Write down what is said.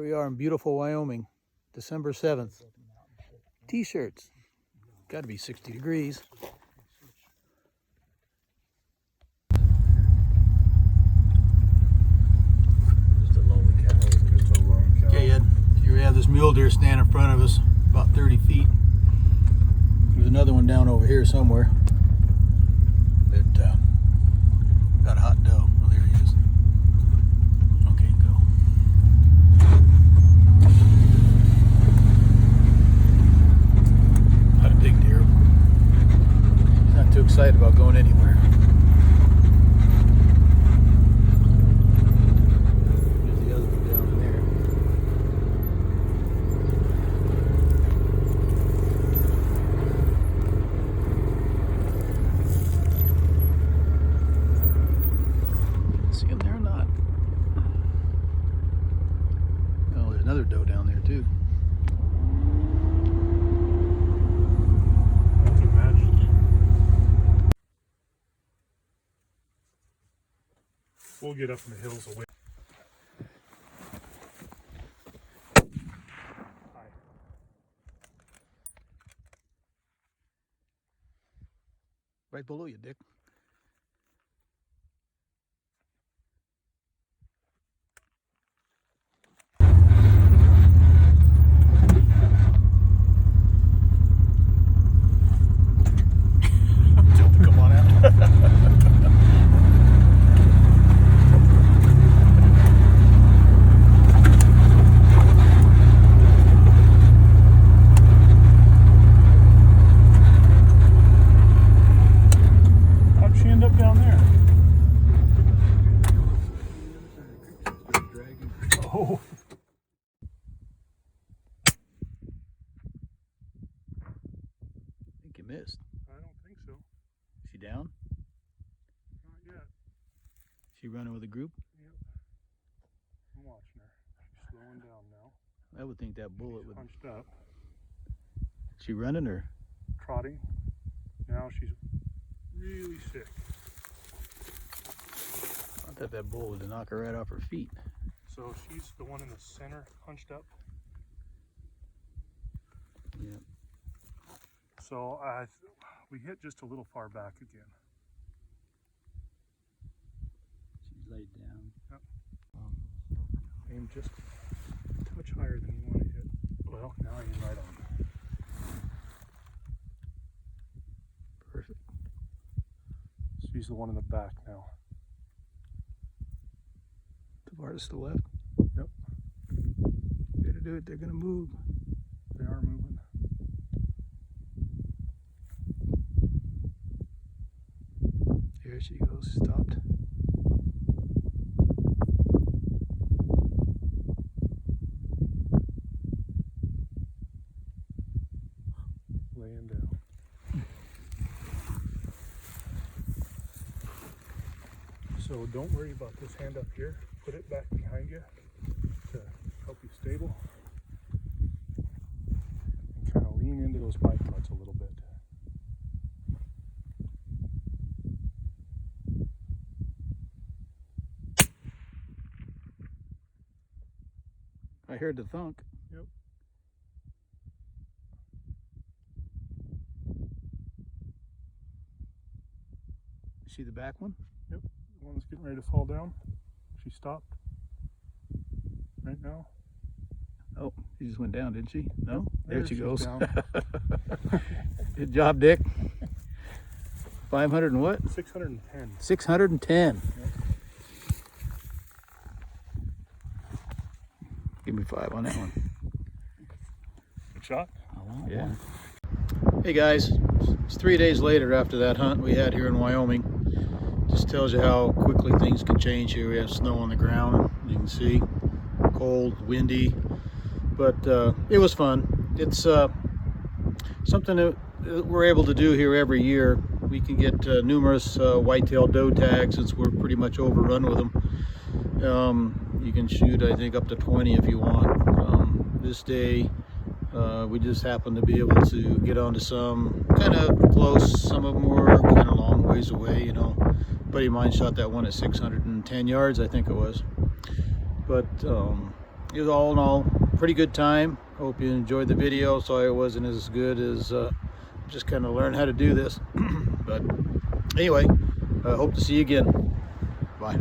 Here we are in beautiful Wyoming, December 7th. T-shirts. Got to be 60 degrees. Just a lone cow. Just a lone cow. Okay, Ed. Here we have this mule deer standing in front of us, about 30 feet. There's another one down over here somewhere. It got a hot doe. Oh, there he is. Okay, go. Not a big deer. He's not too excited about going anywhere. There's the other one down there. See him there or not? Oh, there's another doe down there too. We'll get up in the hills away. Hi. Right below you, Dick. Tell him to come on out. How'd she end up down there? Oh. I think you missed. I don't think so. Is she down? Not yet. She running with a group? Yep. I'm watching her. She's slowing down now. I would think that bullet would. Hunched up. She running or? Trotting. Now she's really sick. I thought that bull would knock her right off her feet. So she's the one in the center, hunched up. Yeah. So we hit just a little far back again. She's laid down. Yep. Aim just a touch higher than you want to hit. Well, now I aim right on. Perfect. She's the one in the back now. The farthest to the left. Yep. Better do it. They're gonna move. They are moving. There she goes. Stopped. Laying down. So don't worry about this hand up here. Put it back behind you to help you stable. And kind of lean into those bipods a little bit. I heard the thunk. Yep. See the back one? Yep. The one that's getting ready to fall down. She stopped. Right now. Oh, she just went down, didn't she? No? Yep, There she she's goes. down. Good job, Dick. 500 and what? 610. 610. Yep. Give me 5 on that one. Good shot. Yeah. Hey guys, it's 3 days later after that hunt we had here in Wyoming. Just tells you how quickly things can change here. We have snow on the ground, you can see. Cold, windy, but it was fun. It's something that we're able to do here every year. We can get numerous whitetail doe tags since we're pretty much overrun with them. You can shoot, I think, up to 20 if you want. This day we just happened to be able to get onto some kind of close. Some of them were kind of long ways away, you know. A buddy of mine shot that one at 610 yards, I think it was. But it was all in all pretty good time. Hope you enjoyed the video. Sorry it wasn't as good as just kind of learn how to do this. But anyway, hope to see you again. Bye.